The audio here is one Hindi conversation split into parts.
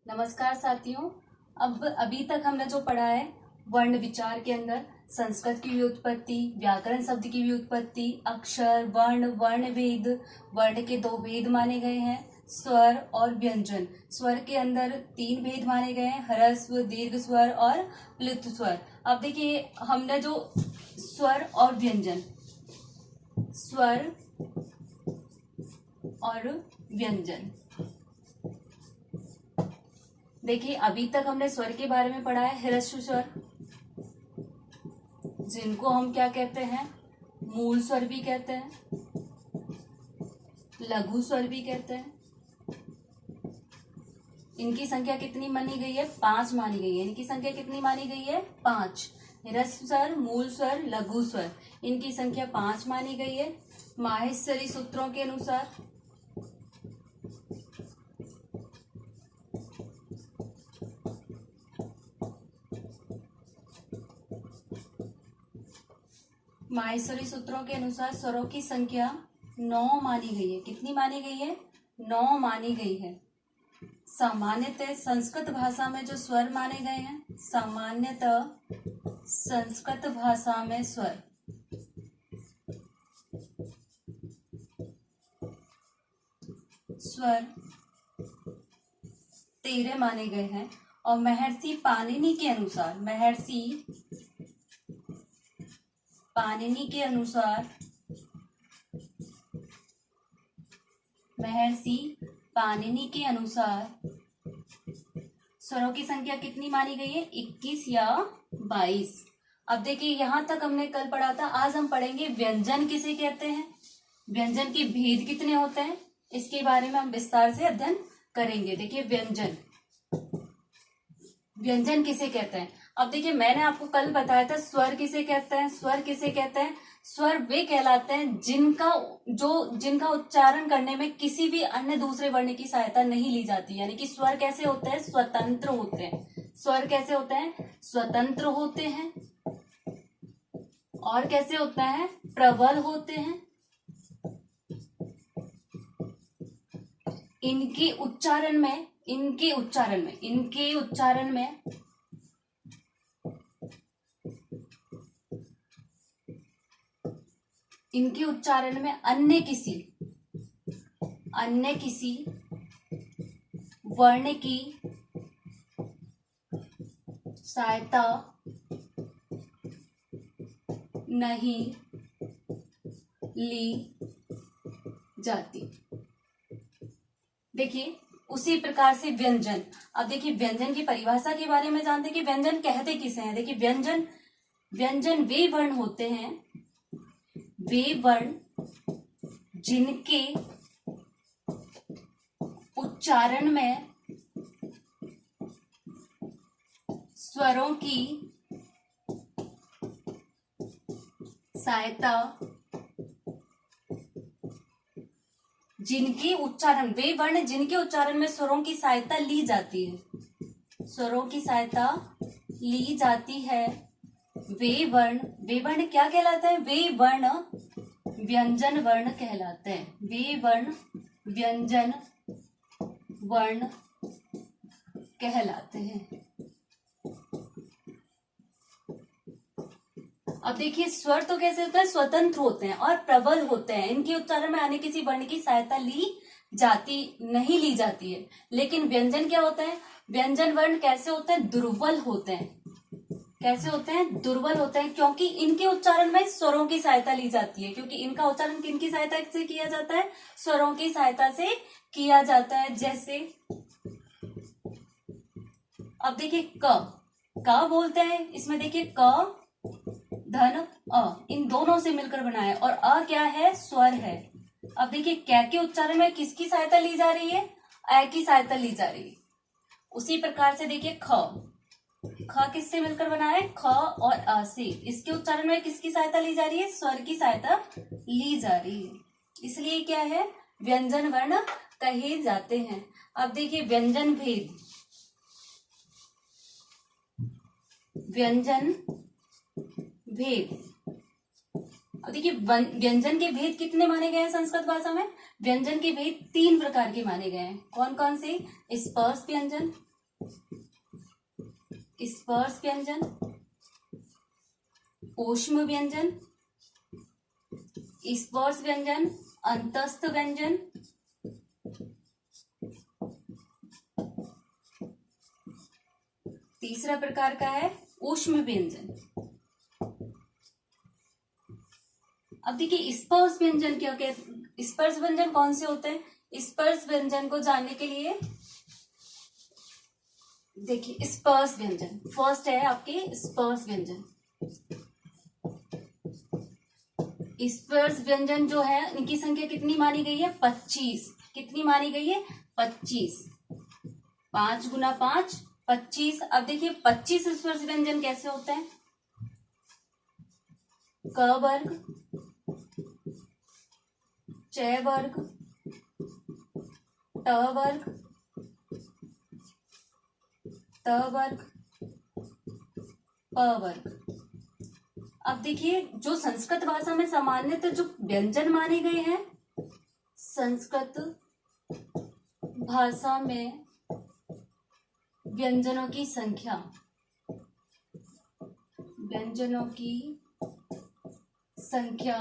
नमस्कार साथियों। अब अभी तक हमने जो पढ़ा है वर्ण विचार के अंदर संस्कृत की व्युत्पत्ति, व्याकरण शब्द की व्युत्पत्ति, अक्षर, वर्ण, वर्ण भेद, वर्ण के दो भेद माने गए हैं, स्वर और व्यंजन। स्वर के अंदर तीन भेद माने गए हैं, ह्रस्व, दीर्घ स्वर और प्लुत स्वर। अब देखिए हमने जो स्वर और व्यंजन, स्वर और व्यंजन, देखिए अभी तक हमने स्वर के बारे में पढ़ा है। ह्रस्व स्वर जिनको हम क्या कहते हैं, मूल स्वर भी कहते हैं, लघु स्वर भी कहते हैं। इनकी संख्या कितनी मानी गई है? 5 मानी गई है। इनकी संख्या कितनी मानी गई है? 5। ह्रस्व स्वर, मूल स्वर, लघु स्वर, इनकी संख्या 5 मानी गई है माहेश्वरी सूत्रों के अनुसार। माहेश्वरी सूत्रों के अनुसार स्वरों की संख्या 9 मानी गई है। कितनी मानी गई है? 9 मानी गई है। सामान्यतः संस्कृत भाषा में जो स्वर माने गए हैं, सामान्यतः संस्कृत भाषा में स्वर स्वर 13 माने गए हैं। और महर्षि पाणिनि के अनुसार, महर्षि पाणिनि के अनुसार, महर्षि पाणिनि के अनुसार स्वरों की संख्या कितनी मानी गई है? 21 या 22। अब देखिए यहां तक हमने कल पढ़ा था। आज हम पढ़ेंगे व्यंजन किसे कहते हैं, व्यंजन के भेद कितने होते हैं, इसके बारे में हम विस्तार से अध्ययन करेंगे। देखिए व्यंजन, व्यंजन किसे कहते हैं। अब देखिए मैंने आपको कल बताया था स्वर किसे कहते हैं। स्वर किसे कहते हैं? स्वर वे कहलाते हैं जिनका उच्चारण करने में किसी भी अन्य दूसरे वर्ण की सहायता नहीं ली जाती। यानी कि स्वर कैसे होते हैं? स्वतंत्र होते हैं। स्वर कैसे होते हैं? स्वतंत्र होते हैं। और कैसे होता है? प्रबल होते हैं। इनके उच्चारण में अन्य किसी वर्ण की सहायता नहीं ली जाती। देखिए उसी प्रकार से व्यंजन। अब देखिए व्यंजन की परिभाषा के बारे में जानते हैं कि व्यंजन कहते किसे हैं। देखिए व्यंजन वे वर्ण होते हैं, वे वर्ण जिनके उच्चारण में स्वरों की सहायता, वे वर्ण जिनके उच्चारण में स्वरों की सहायता ली जाती है, स्वरों की सहायता ली जाती है, वे वर्ण क्या कहलाते हैं? वे वर्ण व्यंजन वर्ण कहलाते हैं। वे वर्ण व्यंजन वर्ण कहलाते हैं। अब देखिए स्वर तो कैसे होता है? स्वतंत्र होते हैं और प्रबल होते हैं। इनके उच्चारण में अन्य किसी वर्ण की सहायता नहीं ली जाती है। लेकिन व्यंजन क्या होता है? व्यंजन वर्ण कैसे होते हैं? दुर्बल होते हैं। कैसे होते हैं? दुर्बल होते हैं, क्योंकि इनके उच्चारण में स्वरों की सहायता ली जाती है। क्योंकि इनका उच्चारण किनकी सहायता से किया जाता है? स्वरों की सहायता से किया जाता है। जैसे अब देखिए क बोलते हैं, इसमें देखिए क धन अ, इन दोनों से मिलकर बना है। और अ क्या है? स्वर है। अब देखिए कै के उच्चारण में किसकी सहायता ली जा रही है? अ की सहायता ली जा रही है। उसी प्रकार से देखिए ख किससे मिलकर बना है? ख और अ से। इसके उच्चारण में किसकी सहायता ली जा रही है? स्वर की सहायता ली जा रही है। इसलिए क्या है? व्यंजन वर्ण कहे जाते हैं। अब देखिए व्यंजन भेद, व्यंजन भेद। अब देखिए व्यंजन के भेद कितने माने गए हैं संस्कृत भाषा में? व्यंजन के भेद 3 प्रकार के माने गए हैं। कौन कौन से? स्पर्श व्यंजन, स्पर्श व्यंजन, ऊष्म व्यंजन, स्पर्श व्यंजन, अंतस्थ व्यंजन, तीसरा प्रकार का है ऊष्म व्यंजन। अब देखिए स्पर्श व्यंजन क्या कहते, स्पर्श व्यंजन कौन से होते हैं? स्पर्श व्यंजन को जानने के लिए देखिए स्पर्श व्यंजन फर्स्ट है आपके स्पर्श व्यंजन। स्पर्श व्यंजन जो है इनकी संख्या कितनी मानी गई है? 25। कितनी मानी गई है? 25। 5 गुना 5 25। अब देखिए 25 स्पर्श व्यंजन कैसे होते हैं? क वर्ग, च वर्ग, ट वर्ग, त वर्ग, प वर्ग। अब देखिए जो संस्कृत भाषा में सामान्यतः जो व्यंजन माने गए हैं, संस्कृत भाषा में व्यंजनों की संख्या, व्यंजनों की संख्या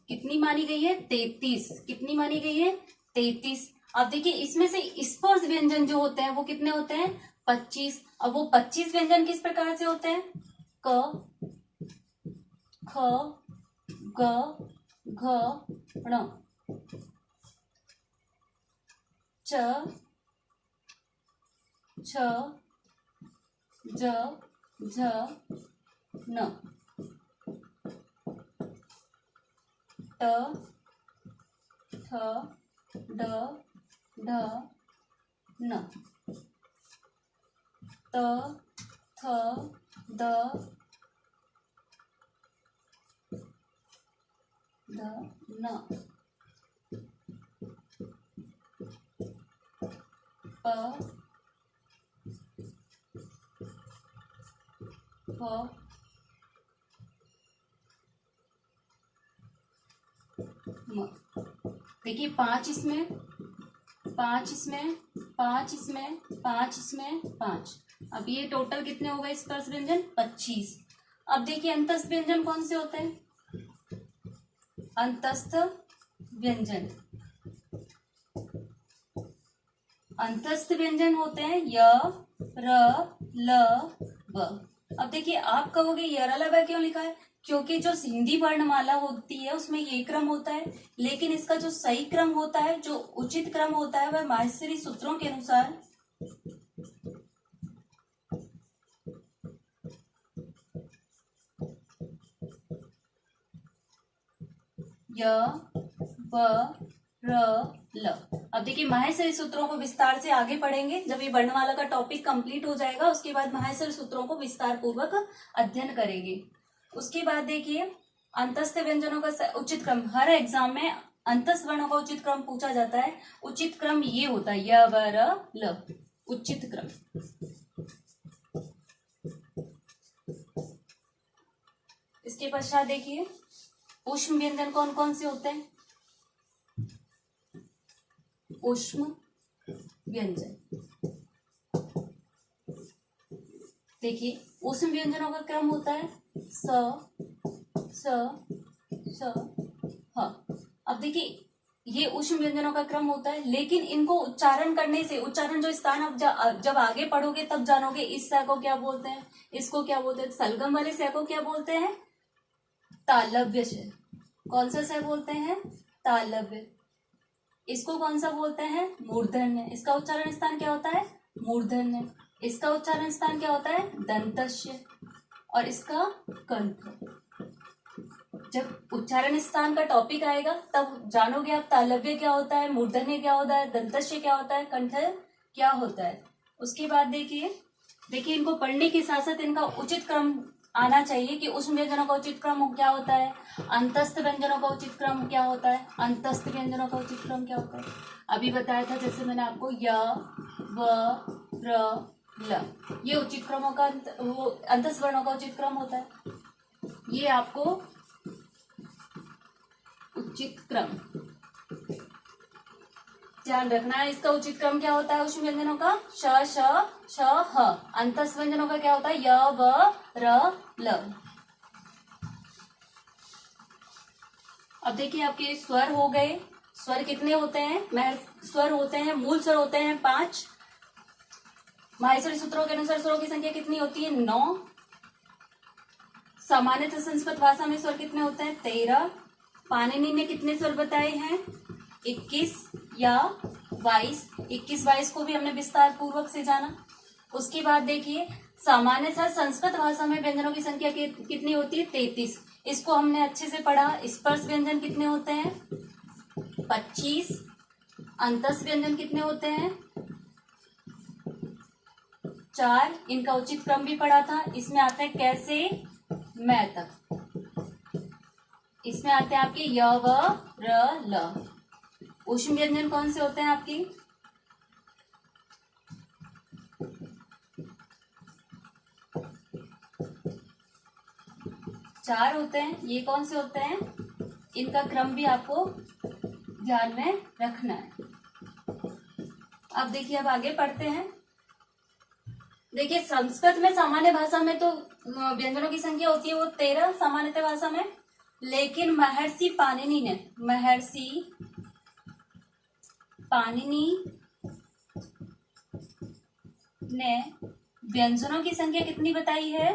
कितनी मानी गई है? 33। कितनी मानी गई है? 33। अब देखिए इसमें से स्पर्श व्यंजन जो होते हैं वो कितने होते हैं? 25। अब वो 25 व्यंजन किस प्रकार से होते हैं? क, ख, ग, घ, ण, च, छ, ज, झ, न, ट, ठ, ड, ढ, न, त, थ, द, न, प, फ, म। देखिए 5 इसमें, 5 इसमें, 5 इसमें, 5 इसमें, 5। अब ये टोटल कितने हो गए स्पर्श व्यंजन? 25। अब देखिए अंतस्थ व्यंजन कौन से होते हैं? अंतस्थ व्यंजन, अंतस्थ व्यंजन होते हैं य, र, ल, व। अब देखिए आप कहोगे य, र, ल, व क्यों लिखा है? क्योंकि जो हिंदी वर्णमाला होती है उसमें ये क्रम होता है, लेकिन इसका जो सही क्रम होता है, जो उचित क्रम होता है, वह माहेश्वरी सूत्रों के अनुसार य, व, र, ल। अब देखिए माहेश्वरी सूत्रों को विस्तार से आगे पढ़ेंगे जब ये वर्णमाला का टॉपिक कंप्लीट हो जाएगा। उसके बाद माहेश्वरी सूत्रों को विस्तार पूर्वक अध्ययन करेंगे। उसके बाद देखिए अंतस्थ व्यंजनों का उचित क्रम, हर एग्जाम में अंतस्थ वर्णों का उचित क्रम पूछा जाता है। उचित क्रम ये होता है य, व, र, ल, उचित क्रम। इसके पश्चात देखिए ऊष्म व्यंजन कौन कौन से होते हैं? ऊष्म व्यंजन देखिए ऊष्म व्यंजनों का क्रम होता है स, स, स, ह। अब देखिए ये ऊष्म व्यंजनों का क्रम होता है, लेकिन इनको उच्चारण करने से, उच्चारण जो स्थान आप जब आगे पढ़ोगे तब जानोगे इस स को क्या बोलते हैं, इसको क्या बोलते हैं। सलगम वाले स को क्या बोलते हैं? तालव्य स। कौन सा स बोलते हैं? तालव्य। इसको कौन सा बोलते हैं? मूर्धन्य। इसका उच्चारण स्थान क्या होता है? मूर्धन्य। इसका उच्चारण स्थान क्या होता है? दंतस्य। और इसका कंठ। जब उच्चारण स्थान का टॉपिक आएगा तब जानोगे आप तालव्य क्या होता है, मूर्धन्य क्या होता है, दंतस्य क्या होता है, कंठ क्या होता है। उसके बाद देखिए इनको पढ़ने के साथ साथ इनका उचित क्रम आना चाहिए कि ऊष्म व्यंजनों का उचित क्रम क्या होता है, अंतस्थ व्यंजनों का उचित क्रम क्या होता है, अंतस्थ व्यंजनों का उचित क्रम क्या होता है। अभी बताया था जैसे मैंने आपको य, व, र, ल, ये उचित क्रमों का वो अंतस्थ वर्णों का उचित क्रम होता है। ये आपको उचित क्रम ध्यान रखना है। इसका उचित क्रम क्या होता है ऊष्म व्यंजनों का? श, श, ह। अंतस्थ व्यंजनों का क्या होता है? य, व, र, ल। अब देखिए आपके स्वर हो गए। स्वर कितने होते हैं? स्वर होते हैं, मूल स्वर होते हैं 5। माहेश्वरी सूत्रों के अनुसार स्वरों की संख्या कितनी होती है? 9। सामान्यतः संस्कृत भाषा में स्वर कितने होते हैं? 13। पाणिनि ने कितने स्वर बताए हैं? 21 या 22। 21-22 को भी हमने विस्तार पूर्वक से जाना। उसके बाद देखिए सामान्यतः संस्कृत भाषा में व्यंजनों की संख्या कितनी होती है? 33। इसको हमने अच्छे से पढ़ा। स्पर्श व्यंजन कितने होते हैं? 25। अंतस्थ व्यंजन कितने होते हैं? 4। इनका उचित क्रम भी पढ़ा था। इसमें आते हैं कैसे? मैं तक। इसमें आते हैं आपके य, व, र, ल। ऊष्म व्यंजन कौन से होते हैं आपकी? चार होते हैं। ये कौन से होते हैं? इनका क्रम भी आपको ध्यान में रखना है। अब देखिए, अब आगे पढ़ते हैं। देखिए संस्कृत में सामान्य भाषा में तो व्यंजनों की संख्या होती है वो 13 सामान्यतः भाषा में। लेकिन महर्षि पाणिनि ने व्यंजनों की संख्या कितनी बताई है?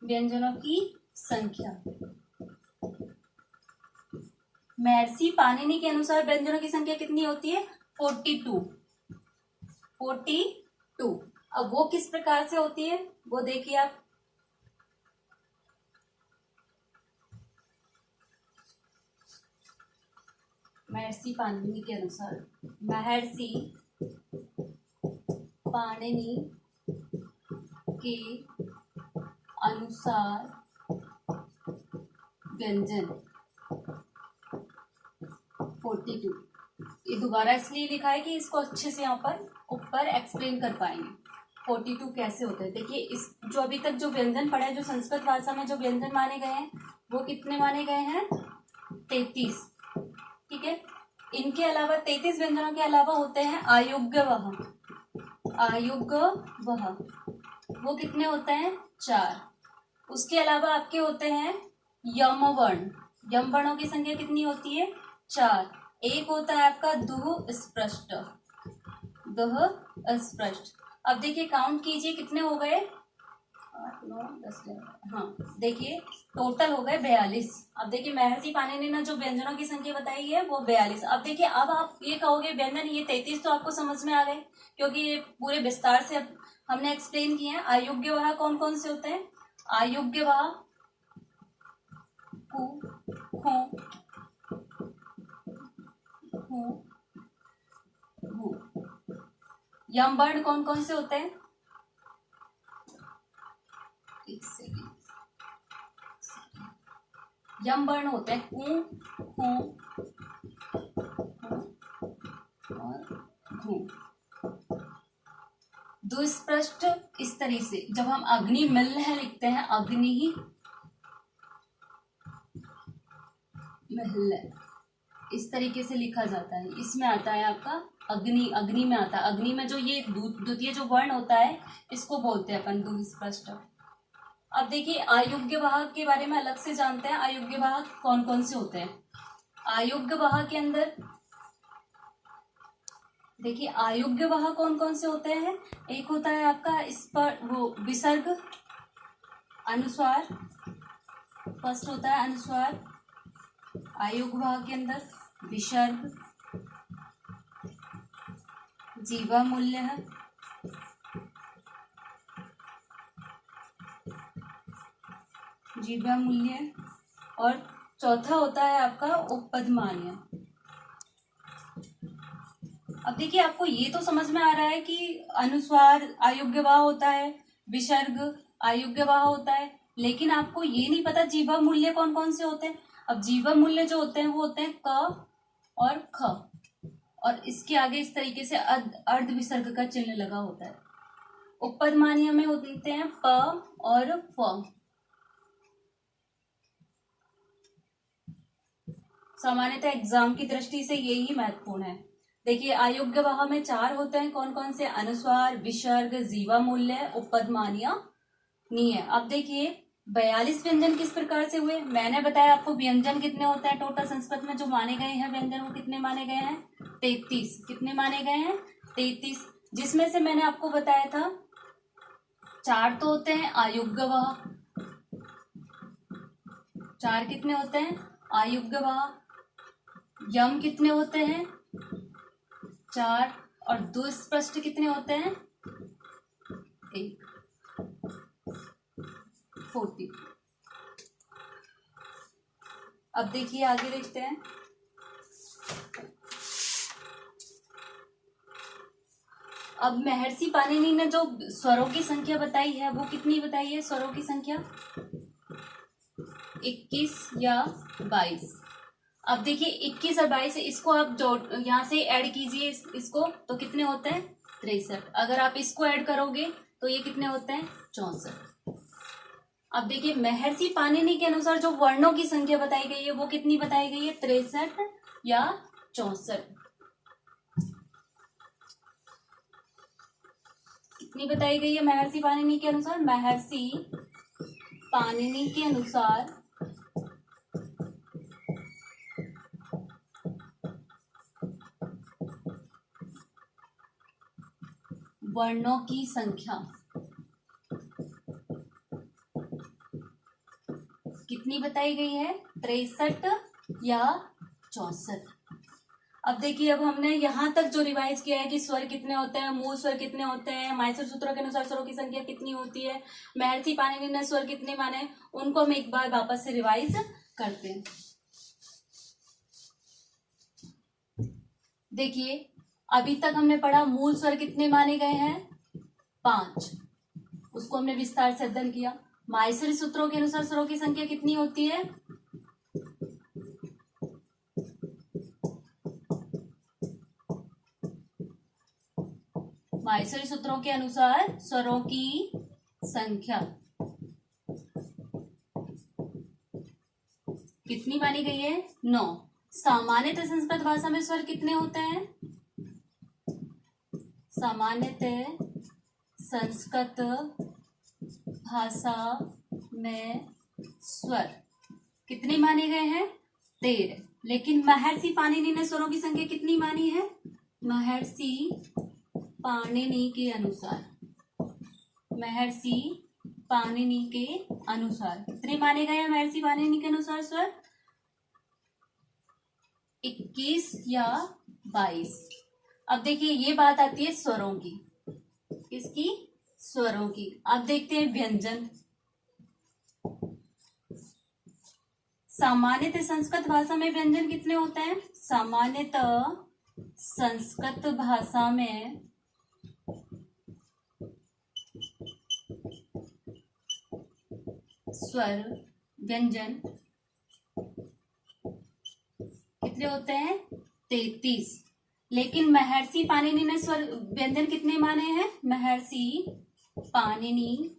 व्यंजनों की संख्या महर्षि पाणिनि के अनुसार व्यंजनों की संख्या कितनी होती है? 42। अब वो किस प्रकार से होती है वो देखिए आप। महर्षि पाणिनि के अनुसार, महर्षि पाणिनि के अनुसार व्यंजन 42। ये दोबारा इसलिए लिखा है कि इसको अच्छे से यहाँ पर ऊपर एक्सप्लेन कर पाएंगे 42 कैसे होता है। देखिए इस जो अभी तक जो व्यंजन पढ़ा है, जो संस्कृत भाषा में जो व्यंजन माने गए हैं वो कितने माने गए हैं? 33। ठीक है। इनके अलावा 33 व्यंजनों के अलावा होते हैं आयुग्यवह। वो कितने होते हैं? 4। उसके अलावा आपके होते हैं यम वर्ण। यम वर्णों की संख्या कितनी होती है? 4। एक होता है आपका दुह स्पृष्ट। अब देखिए काउंट कीजिए कितने हो गए? 8, 9, 10, 11। हाँ देखिए टोटल हो गए 42। अब देखिए महर्षि पाणिनि ने जो व्यंजनों की संख्या बताई है वो 42। अब देखिए अब आप ये कहोगे व्यंजन ये 33 तो आपको समझ में आ गए, क्योंकि ये पूरे विस्तार से हमने एक्सप्लेन किए हैं। अयोग्यवाह कौन कौन से होते हैं? अयोग्यवाह यम वर्ण कौन कौन से होते हैं? एक सेकेंड। यम वर्ण होते हैं और दुस्पृष्ट। इस तरह से जब हम अग्नि मिल है लिखते हैं, अग्नि ही मिल, इस तरीके से लिखा जाता है। इसमें आता है आपका अग्नि में आता है। अग्नि में जो ये द्वितीय जो वर्ण होता है इसको बोलते हैं अपन दुस्पृष्ट। अब देखिए अयोग्यवाह के बारे में अलग से जानते हैं। अयोग्यवाह कौन कौन से होते हैं? अयोग्यवाह के अंदर देखिए अयोग्यवाह कौन कौन से होते हैं? एक होता है आपका इस पर वो विसर्ग अनुस्वार। फर्स्ट होता है अनुस्वार। अयोग्यवाह के अंदर विसर्ग, जीवा मूल्य है, जीवा मूल्य, और चौथा होता है आपका उपपदमान्य। अब देखिए आपको ये तो समझ में आ रहा है कि अनुस्वार अयोग्यवाह होता है, विसर्ग अयोग्यवाह होता है, लेकिन आपको ये नहीं पता जीवा मूल्य कौन कौन से होते हैं। अब जीवा मूल्य जो होते हैं वो होते हैं क और ख, और इसके आगे इस तरीके से अर्ध विसर्ग का चिन्ह लगा होता है। उपपदमान्य में होते हैं प और फ। सामान्यतः एग्जाम की दृष्टि से यही महत्वपूर्ण है। देखिए अयोग्यवह में 4 होते हैं, कौन कौन से? अनुस्वार, विसर्ग, जीवा मूल्य, उपपद, मानिया, नीय। अब देखिए 42 व्यंजन किस प्रकार से हुए? मैंने बताया आपको व्यंजन कितने होते हैं टोटल संस्कृत में जो माने गए हैं व्यंजन, वो कितने माने गए हैं? 33। कितने माने गए हैं? 33। जिसमें से मैंने आपको बताया था 4 तो होते हैं अयोग्यवह, 4 कितने होते हैं? अयोग्यवह। यम कितने होते हैं? 4। और दुस्पष्ट कितने होते हैं? 1। 40। अब देखिए आगे देखते हैं। अब महर्षि पाणिनि ने जो स्वरों की संख्या बताई है वो कितनी बताई है? स्वरों की संख्या 21 या 22। अब देखिए 21 और 22 इसको आप जोड़ यहाँ से ऐड कीजिए इसको, तो कितने होते हैं? 63। अगर आप इसको ऐड करोगे तो ये कितने होते हैं? 64। अब देखिए महर्षि पाणिनि के अनुसार जो वर्णों की संख्या बताई गई है वो कितनी बताई गई है? 63 या 64। कितनी बताई गई है महर्षि पाणिनि के अनुसार? महर्षि पाणिनि के अनुसार वर्णों की संख्या कितनी बताई गई है? 63 या 64। अब देखिए अब हमने यहाँ तक जो रिवाइज किया है कि स्वर कितने होते हैं, मूल स्वर कितने होते हैं, माहेश्वर सूत्रों के अनुसार स्वरों की संख्या कितनी होती है, महर्षि पाणिनि ने स्वर कितने माने, उनको हम एक बार वापस से रिवाइज करते हैं। देखिए अभी तक हमने पढ़ा मूल स्वर कितने माने गए हैं? 5। उसको हमने विस्तार से अध्ययन किया। माहेश्वरी सूत्रों के अनुसार स्वरों की संख्या कितनी होती है? माहेश्वरी सूत्रों के अनुसार स्वरों की संख्या कितनी मानी गई है? 9। सामान्यतः संस्कृत भाषा में स्वर कितने होते हैं? सामान्यतः संस्कृत भाषा में स्वर कितने माने गए हैं? 13। लेकिन महर्षि पाणिनि ने स्वरों की संख्या कितनी मानी है? महर्षि पाणिनि के अनुसार, महर्षि पाणिनि के अनुसार कितने माने गए हैं महर्षि पाणिनि के अनुसार स्वर? 21 या 22। अब देखिए ये बात आती है स्वरों की, किसकी? स्वरों की। अब देखते हैं व्यंजन। सामान्यतः संस्कृत भाषा में व्यंजन कितने होते हैं? सामान्यतः संस्कृत भाषा में स्वर व्यंजन कितने होते हैं? 33। लेकिन महर्षि पाणिनि ने स्वर व्यंजन कितने माने हैं? महर्षि पाणिनि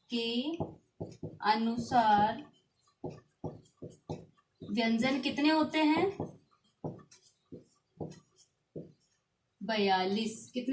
के अनुसार व्यंजन कितने होते हैं? 42। कितने